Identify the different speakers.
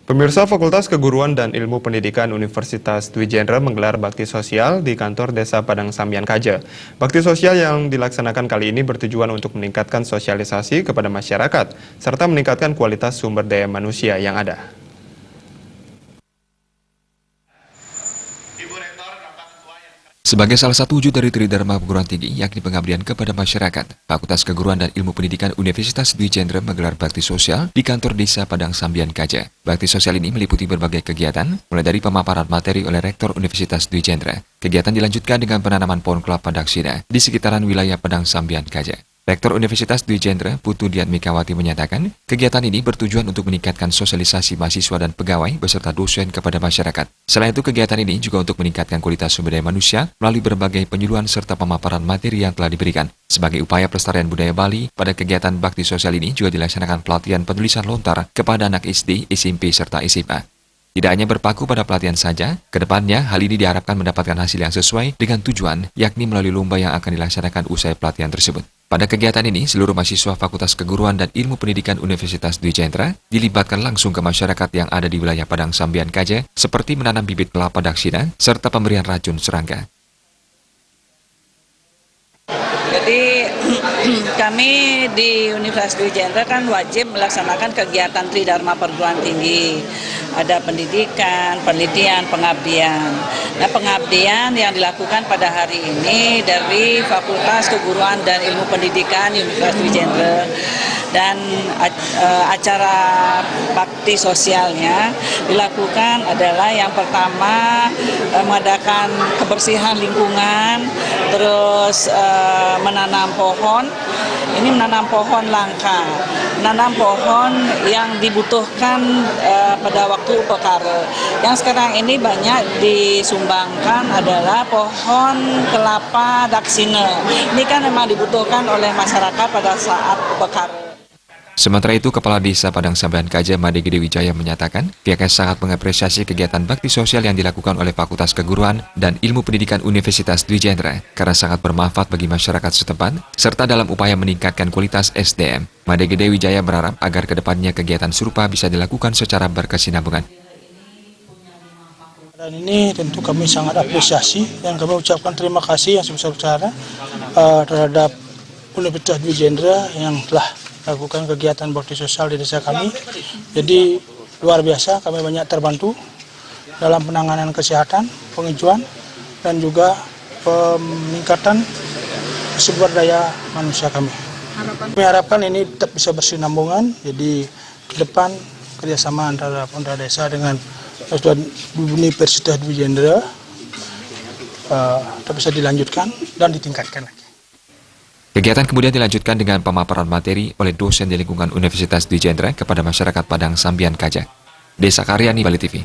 Speaker 1: Pemirsa Fakultas Keguruan dan Ilmu Pendidikan Universitas Dwi Jendra menggelar bakti sosial di kantor Desa Padang Sambian Kaja. Bakti sosial yang dilaksanakan kali ini bertujuan untuk meningkatkan sosialisasi kepada masyarakat, serta meningkatkan kualitas sumber daya manusia yang ada.
Speaker 2: Sebagai salah satu wujud dari Tridharma Perguruan Tinggi, yakni pengabdian kepada masyarakat, Fakultas Keguruan dan Ilmu Pendidikan Universitas Dwi Jendra menggelar bakti sosial di kantor Desa Padang Sambian Kaja. Bakti sosial ini meliputi berbagai kegiatan, mulai dari pemaparan materi oleh Rektor Universitas Dwi Jendra. Kegiatan dilanjutkan dengan penanaman pohon kelapa daksina di sekitaran wilayah Padang Sambian Kaja. Rektor Universitas Dwi Jendra, Putu Diatmikawati menyatakan, kegiatan ini bertujuan untuk meningkatkan sosialisasi mahasiswa dan pegawai beserta dosen kepada masyarakat. Selain itu, kegiatan ini juga untuk meningkatkan kualitas sumber daya manusia melalui berbagai penyuluhan serta pemaparan materi yang telah diberikan. Sebagai upaya pelestarian budaya Bali, pada kegiatan bakti sosial ini juga dilaksanakan pelatihan penulisan lontar kepada anak SD, SMP, serta SMA. Tidak hanya berpaku pada pelatihan saja, kedepannya hal ini diharapkan mendapatkan hasil yang sesuai dengan tujuan, yakni melalui lomba yang akan dilaksanakan usai pelatihan tersebut. Pada kegiatan ini, seluruh mahasiswa Fakultas Keguruan dan Ilmu Pendidikan Universitas Dwi Jendra dilibatkan langsung ke masyarakat yang ada di wilayah Padang Sambian Kaja, seperti menanam bibit kelapa daksina, serta pemberian racun serangga.
Speaker 3: Jadi kami di Universitas Dwi Jendra kan wajib melaksanakan kegiatan Tridharma Perguruan Tinggi. Ada pendidikan, penelitian, pengabdian. Nah, pengabdian yang dilakukan pada hari ini dari Fakultas Keguruan dan Ilmu Pendidikan Universitas Dwi Jendra. Dan acara bakti sosialnya dilakukan adalah yang pertama mengadakan kebersihan lingkungan, terus menanam pohon. Ini menanam pohon langka, menanam pohon yang dibutuhkan pada waktu upekara. Yang sekarang ini banyak disumbangkan adalah pohon kelapa daksina. Ini kan memang dibutuhkan oleh masyarakat pada saat upekara.
Speaker 2: Sementara itu, Kepala Desa Padang Sambian Kaja, Made Gede Wijaya menyatakan, pihaknya sangat mengapresiasi kegiatan bakti sosial yang dilakukan oleh Fakultas Keguruan dan Ilmu Pendidikan Universitas Dwi Jendra karena sangat bermanfaat bagi masyarakat setempat, serta dalam upaya meningkatkan kualitas SDM. Made Gede Wijaya berharap agar kedepannya kegiatan serupa bisa dilakukan secara berkesinambungan.
Speaker 4: Dan ini tentu kami sangat apresiasi dan kami ucapkan terima kasih yang sebesar-besarnya terhadap Universitas Dwi Jendra yang telah lakukan kegiatan bakti sosial di desa kami. Jadi luar biasa, kami banyak terbantu dalam penanganan kesehatan, penghijauan, dan juga peningkatan sumber daya manusia kami. Kami harapkan ini tetap bisa bersinambungan, jadi ke depan kerjasama antara pemerintah desa dengan Universitas Dwi Jendra tetap bisa dilanjutkan dan ditingkatkan lagi.
Speaker 2: Kegiatan kemudian dilanjutkan dengan pemaparan materi oleh dosen di lingkungan Universitas Dwi Jendra kepada masyarakat Padang Sambian Kaja. Desa Karyani, Bali TV.